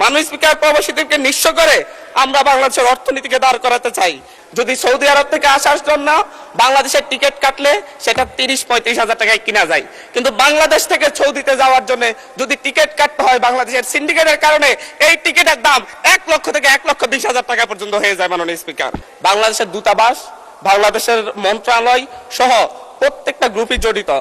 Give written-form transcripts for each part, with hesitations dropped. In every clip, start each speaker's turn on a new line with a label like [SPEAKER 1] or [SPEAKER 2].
[SPEAKER 1] মাননীয় স্পিকার, প্রবাসীদেরকে নিঃস্ব করে আমরা বাংলাদেশের অর্থনীতিকে দাঁড় করাতে চাই। যদি সৌদি আরব থেকে আসার জন্য বাংলাদেশের টিকিট কাটলে সেটা 30-35 হাজার টাকায় কিনা যায়, কিন্তু বাংলাদেশ থেকে সৌদিতে যাওয়ার জন্য যদি টিকিট কাটতে হয় বাংলাদেশের সিন্ডিকেটের কারণে এই টিকিটের দাম 1 লক্ষ থেকে 1,20,000 টাকা পর্যন্ত হয়ে যায়। মাননীয় স্পিকার, বাংলাদেশের দূতাবাস, বাংলাদেশের মন্ত্রণালয় সহ প্রত্যেকটা গ্রুপই জড়িত।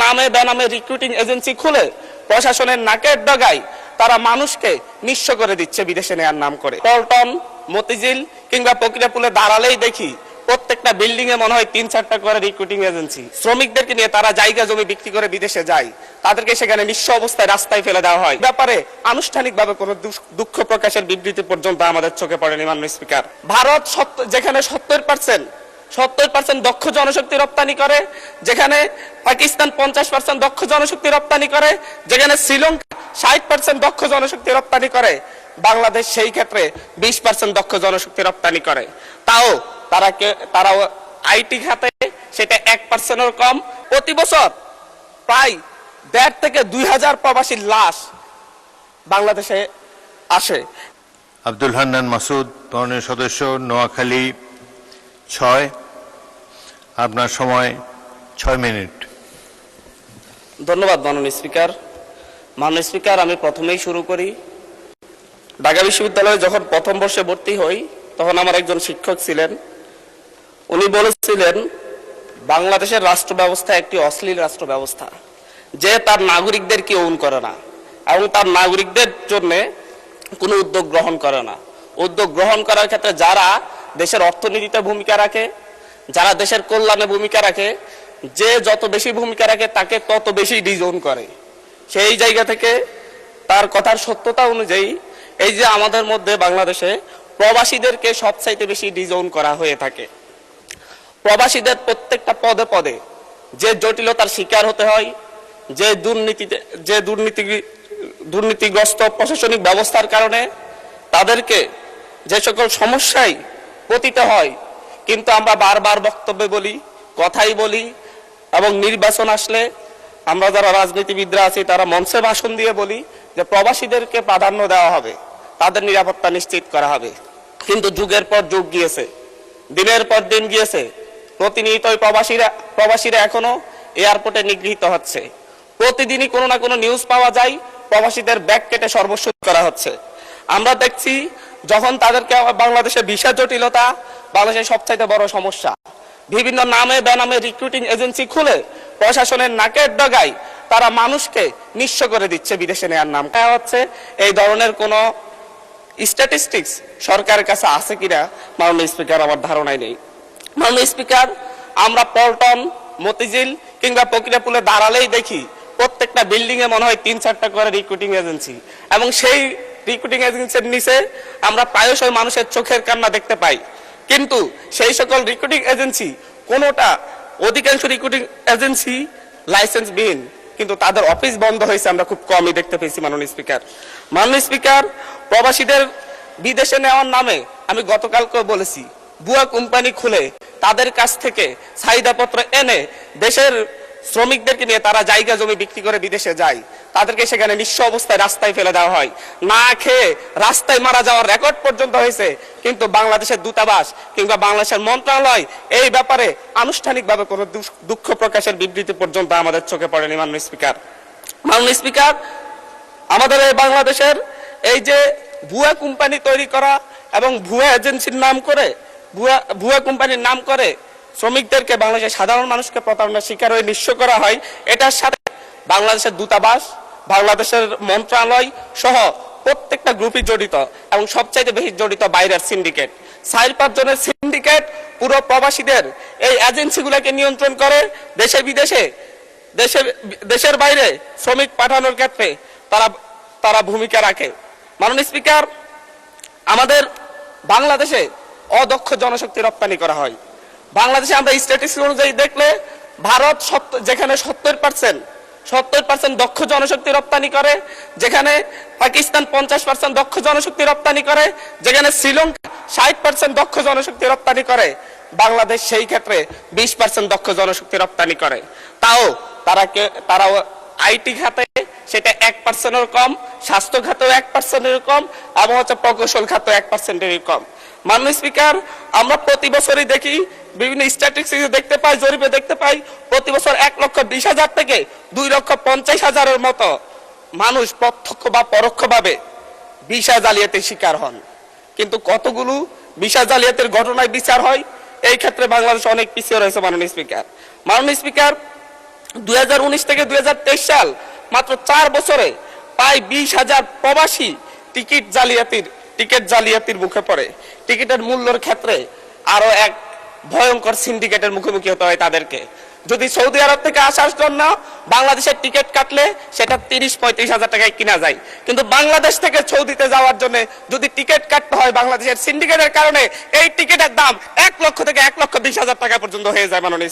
[SPEAKER 1] নামে বেনামে রিক্রুটিং এজেন্সি খুলে প্রশাসনের নাকের ডগায় তারা মানুষকে নিঃস্ব করে দিচ্ছে বিদেশে নেওয়ার নাম করে। পল্টন, মতিঝিল কিংবা প্রক্রিয়াপুলে দাঁড়ালেই দেখি প্রত্যেকটা বিল্ডিং এ মনে হয় 3-4টা করে রিক্রুটিং এজেন্সি। শ্রমিকদেরকে নিয়ে তারা জায়গা জমি বিক্রি করে বিদেশে যায়, তাদেরকে সেখানে নিঃস্ব অবস্থায় রাস্তায় ফেলে দেওয়া হয়। ব্যাপারে আনুষ্ঠানিকভাবে কোনো দুঃখ প্রকাশের বিবৃতি পর্যন্ত আমাদের চোখে পড়েনি। মাননীয় স্পিকার, ভারত যেখানে 70% দক্ষ জনশক্তি রপ্তানি করে, যেখানে পাকিস্তান 50% দক্ষ জনশক্তি রপ্তানি করে, যেখানে শ্রীলঙ্কা 60% দক্ষ জনশক্তি রপ্তানি করে, বাংলাদেশ সেই ক্ষেত্রে 20% দক্ষ জনশক্তি রপ্তানি করে। তাও তারা আইটি খাতে সেটা 1%-এর কম। প্রতি বছর প্রায় 1,500 থেকে 2,000 প্রবাসীর লাশ বাংলাদেশে আসে।
[SPEAKER 2] আব্দুল হান্নান মাসুদ, মাননীয় সদস্য, নোয়াখালী 6। আপনার সময় 6 মিনিট।
[SPEAKER 1] ধন্যবাদ মাননীয় স্পিকার। মাননীয় স্পিকার, আমি প্রথমেই শুরু করি। ঢাকা বিশ্ববিদ্যালয়ে যখন প্রথম বর্ষে ভর্তি হই তখন আমার একজন শিক্ষক ছিলেন, উনি বলেছিলেন বাংলাদেশের রাষ্ট্র ব্যবস্থা একটি অশ্লীল রাষ্ট্র ব্যবস্থা, যে তার নাগরিকদেরকে ওন করে না এবং তার নাগরিকদের জন্য কোনো উদ্যোগ গ্রহণ করে না। উদ্যোগ গ্রহণ করার ক্ষেত্রে যারা দেশের অর্থনীতিতে ভূমিকা রাখে, যারা দেশের কল্যাণে ভূমিকা রাখে, যে যত বেশি ভূমিকা রাখে তাকে তত বেশি ডিজোন করে। সেই জায়গা থেকে তার কথার সত্যতা অনুযায়ী এই যে আমাদের মধ্যে বাংলাদেশে প্রবাসীদেরকে সবচাইতে বেশি ডিজোন করা হয়ে থাকে। প্রবাসীদের প্রত্যেকটা পদে পদে যে জটিলতার শিকার হতে হয়, যে দুর্নীতিগ্রস্ত প্রশাসনিক ব্যবস্থার কারণে তাদেরকে যে সকল সমস্যায় পতিত হয়, কিন্তু আমরা বারবার বক্তব্যে বলি, কথাই বলি, এবং নির্বাচন আসলে আমরা যারা রাজনীতিবিদরা আছি তারা মঞ্চে ভাষণ দিয়ে বলি যে প্রবাসীদেরকে প্রাধান্য দেওয়া হবে, তাদের নিরাপত্তা নিশ্চিত করা হবে। কিন্তু যুগের পর যুগ গিয়েছে, দিনের পর দিন গিয়েছে, প্রতিনিয়তই প্রবাসীরা এখনো এয়ারপোর্টে নিগৃহীত হচ্ছে। প্রতিদিনই কোনো না কোনো নিউজ পাওয়া যায় প্রবাসীদের ব্যাগ কেটে সর্বস্ব করা হচ্ছে। আমরা দেখছি যখন তাদেরকে বাংলাদেশে ভিসা জটিলতা বাংলাদেশের সবচাইতে বড় সমস্যা, বিভিন্ন নামে বেনামে রিক্রুটিং এজেন্সি খুলে প্রশাসনের নাকের ডগায় তারা মানুষকে নিঃস্ব করে দিচ্ছে বিদেশে নেওয়ার নাম হচ্ছে। এই ধরনের কোন স্ট্যাটিস্টিক্স সরকারের কাছে আছে কিনা মাননীয় স্পিকার আমার ধারণাই নেই। মাননীয় স্পিকার, আমরা পল্টন, মতিঝিল কিংবা প্রক্রিয়াপুলে দাঁড়ালেই দেখি প্রত্যেকটা বিল্ডিং এ মনে হয় 3-4টা করে রিক্রুটিং এজেন্সি, এবং সেই রিক্রুটিং এজেন্সির নিচে আমরা প্রায়শই মানুষের চোখের কান্না দেখতে পাই। কিন্তু সেই সকল রিক্রুটিং এজেন্সি কোনোটা, অধিকাংশ রিক্রুটিং এজেন্সি লাইসেন্সবিহীন, কিন্তু তাদের অফিস বন্ধ হয়েছে আমরা খুব কমই দেখতে পেয়েছি। মাননীয় স্পিকার, প্রবাসীদের বিদেশে নেওয়ার নামে আমি গতকালকে বলেছি, ভুয়া কোম্পানি খুলে তাদের কাছ থেকে চাহিদাপত্র এনে দেশের শ্রমিকদেরকে নিয়ে তারা জায়গা জমি বিক্রি করে বিদেশে যায়, তাদেরকে সেখানে নিঃস্ব অবস্থায় রাস্তায় ফেলে দেওয়া হয়, না খেয়ে রাস্তায় মারা যাওয়ার রেকর্ড পর্যন্ত হয়েছে। কিন্তু বাংলাদেশের দূতাবাস কিংবা বাংলাদেশের মন্ত্রণালয় এই ব্যাপারে আনুষ্ঠানিকভাবে কোনো দুঃখ প্রকাশের বিবৃতি পর্যন্ত আমাদের চোখে পড়েনি। মাননীয় স্পিকার, আমাদের এই বাংলাদেশের এই যে ভুয়া কোম্পানি তৈরি করা এবং ভুয়া এজেন্সির নাম করে, ভুয়া কোম্পানির নাম করে শ্রমিকদেরকে, বাংলাদেশের সাধারণ মানুষকে প্রতারণার শিকার হয়ে নিঃস্ব করা হয়, এটার সাথে বাংলাদেশের দূতাবাস, বাংলাদেশের মন্ত্রণালয় সহ প্রত্যেকটা গ্রুপই জড়িত, এবং সবচাইতে বেশি জড়িত বাইরের সিন্ডিকেট। 4-5 জনের সিন্ডিকেট পুরো প্রবাসীদের এই এজেন্সিগুলোকে নিয়ন্ত্রণ করে। দেশে বিদেশে, দেশের বাইরে শ্রমিক পাঠানোর ক্ষেত্রে তারা ভূমিকা রাখে। মাননীয় স্পিকার, আমাদের বাংলাদেশে অদক্ষ জনশক্তি রপ্তানি করা হয়। বাংলাদেশে আমরা স্ট্যাটিস্টিক্স অনুযায়ী দেখলে ভারত যেখানে 70% দক্ষ জনশক্তি রপ্তানি করে, যেখানে পাকিস্তান 50% দক্ষ জনশক্তি রপ্তানি করে, যেখানে শ্রীলঙ্কা 60% দক্ষ জনশক্তি রপ্তানি করে, বাংলাদেশ সেই ক্ষেত্রে 20% দক্ষ জনশক্তি রপ্তানি করে। তাও তারা আইটি খাতে সেটা 1%-এর কম, স্বাস্থ্য খাতেও 1%-এর কম, এবং হচ্ছে প্রকৌশল খাতেও 1%-এর কম। মাননীয় স্পিকার, আমরা প্রতি বছরই দেখি, বিভিন্ন স্ট্যাটিস্টিক্সে দেখতে পাই, জরিপে দেখতে পাই, প্রতি বছর 1,20,000 থেকে 2,50,000-এর মতো মানুষ প্রত্যক্ষ বা পরোক্ষভাবে ভিসা জালিয়াতির শিকার হন। কিন্তু কতগুলো ভিসা জালিয়াতির ঘটনায় বিচার হয়, এই ক্ষেত্রে বাংলাদেশ অনেক পিছিয়ে রয়েছে। মাননীয় স্পিকার, 2019 থেকে 2023 সাল মাত্র 4 বছরে প্রায় 20,000 প্রবাসী টিকিট জালিয়াতির মুখে পড়ে। টিকিটের মূল্যের ক্ষেত্রে আরো এক ভয়ঙ্কর সিন্ডিকেটের মুখোমুখি হতে হয় তাদেরকে। যদি সৌদি আরব থেকে আসার জন্য বাংলাদেশের টিকিট কাটলে সেটা 30-35 হাজার টাকায় কিনা যায়, কিন্তু বাংলাদেশ থেকে সৌদিতে যাওয়ার জন্য যদি টিকিট কাটতে হয় বাংলাদেশের সিন্ডিকেটের কারণে, এই টিকিটের দাম 1 লক্ষ থেকে 1,20,000 টাকা পর্যন্ত হয়ে যায়। মাননীয়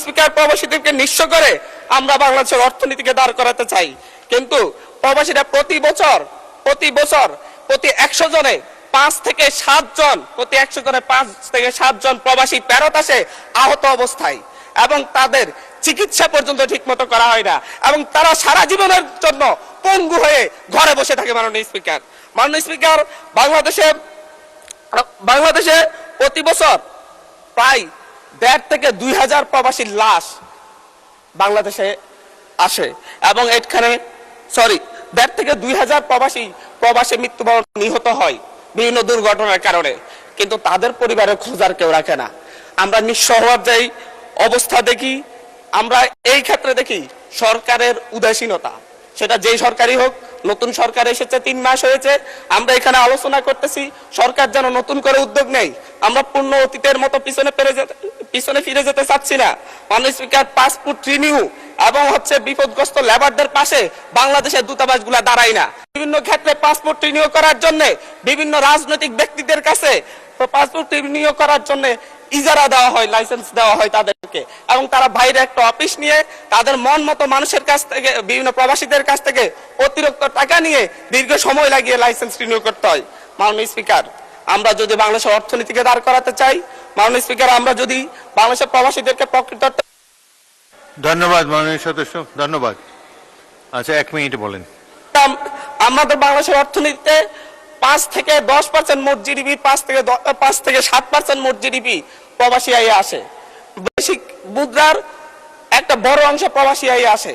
[SPEAKER 1] স্পিকার, প্রবাসীদেরকে নিঃস্ব করে আমরা বাংলাদেশের অর্থনীতিকে দাঁড় করাতে চাই, কিন্তু প্রবাসীরা প্রতি বছর প্রতি 100 জনে 5 থেকে 7 জন, প্রতি 100 জনে 5 থেকে 7 জন প্রবাসী ফেরত আসে আহত অবস্থায়, এবং তাদের চিকিৎসা পর্যন্ত ঠিক মতো করা হয় না, এবং তারা সারা জীবনের জন্য পঙ্গু হয়ে ঘরে বসে থাকে। মাননীয় স্পিকার, বাংলাদেশে প্রতি বছর প্রায় 1,500 থেকে 2,000 প্রবাসীর লাশ বাংলাদেশে আসে, এবং এখানে 1,500 থেকে 2,000 প্রবাসী মৃত্যুবরণ নিহত হয় বিভিন্ন দুর্ঘটনার কারণে, কিন্তু তাদের পরিবারের খোঁজার কেউ রাখে না। আমরা নিঃস্ব হওয়ার যে অবস্থা দেখি, আমরা এই ক্ষেত্রে দেখি সরকারের উদাসীনতা। সেটা যেই সরকারই হোক, নতুন সরকার এসেছে 3 মাস হয়েছে, আমরা এখানে আলোচনা করতেছি, সরকার যেন নতুন করে উদ্যোগ নেই। আমরা পূর্ণ অতীতের মতো পিছনে ফিরে যেতে চাচ্ছি না। মাননীয় স্পিকার, পাসপোর্ট রিনিউ এবং বিপদগ্রস্ত লেবারদের পাশে বাংলাদেশের দূতাবাসগুলো দাঁড়ায় না। বিভিন্ন ক্ষেত্রে পাসপোর্ট রিনিউ করার জন্য বিভিন্ন রাজনৈতিক ব্যক্তিদের কাছে পাসপোর্ট রিনিউ করার জন্য ইজারা দেওয়া হয়, লাইসেন্স দেওয়া হয় তাদেরকে, এবং তারা বাইরে একটা অফিস নিয়ে তাদের মন মতো মানুষের কাছ থেকে, বিভিন্ন প্রবাসীদের কাছ থেকে অতিরিক্ত টাকা নিয়ে দীর্ঘ সময় লাগিয়ে লাইসেন্স রিনিউ করতে হয়। মাননীয় স্পিকার, আমরা যদি বাংলাদেশের অর্থনীতিকে দাঁড় করাতে চাই, মাননীয় স্পিকার, আমরা যদি বাংলাদেশের প্রবাসীদেরকে প্রকৃত
[SPEAKER 2] ধন্যবাদ মাননীয় সদস্য, ধন্যবাদ। আচ্ছা, 1 মিনিট বলেন।
[SPEAKER 1] আমাদের বাংলাদেশের অর্থনীতিতে 5 থেকে 10% মোট জিডিপি, 5 থেকে 7% মোট জিডিপি প্রবাসী আয়ে আসে। বৈশ্বিক মুদ্রার একটা বড় অংশ প্রবাসী আয়ে আসে,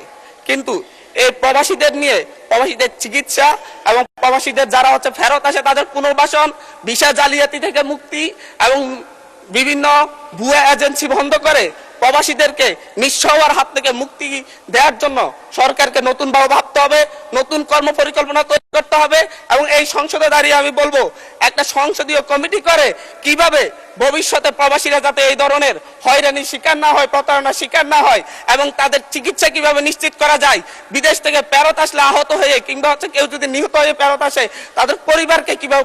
[SPEAKER 1] কিন্তু এই প্রবাসীদের চিকিৎসা এবং প্রবাসীদের যারা ফেরত আসে তাদের পুনর্বাসন, ভিসা জালিয়াতি থেকে মুক্তি এবং বিভিন্ন ভুয়া এজেন্সি বন্ধ করে প্রবাসীদেরকে নিঃস্ব হওয়ার হাত থেকে মুক্তি দেওয়ার জন্য সরকারকে নতুন ভাবে ভাবতে হবে, নতুন কর্ম পরিকল্পনা তৈরি করতে হবে, এবং এই সংসদে দাঁড়িয়ে আমি বলবো একটা সংসদীয় কমিটি করে কিভাবে ভবিষ্যতে প্রবাসীরা যাতে এই ধরনের হয়রানির শিকার না হয়, প্রতারণার শিকার না হয়, এবং তাদের চিকিৎসা কিভাবে নিশ্চিত করা যায়। বিদেশ থেকে ফেরত আসলে আহত হয়ে কিংবা কেউ যদি নিহত হয়ে ফেরত আসে, তাদের পরিবারকে কিভাবে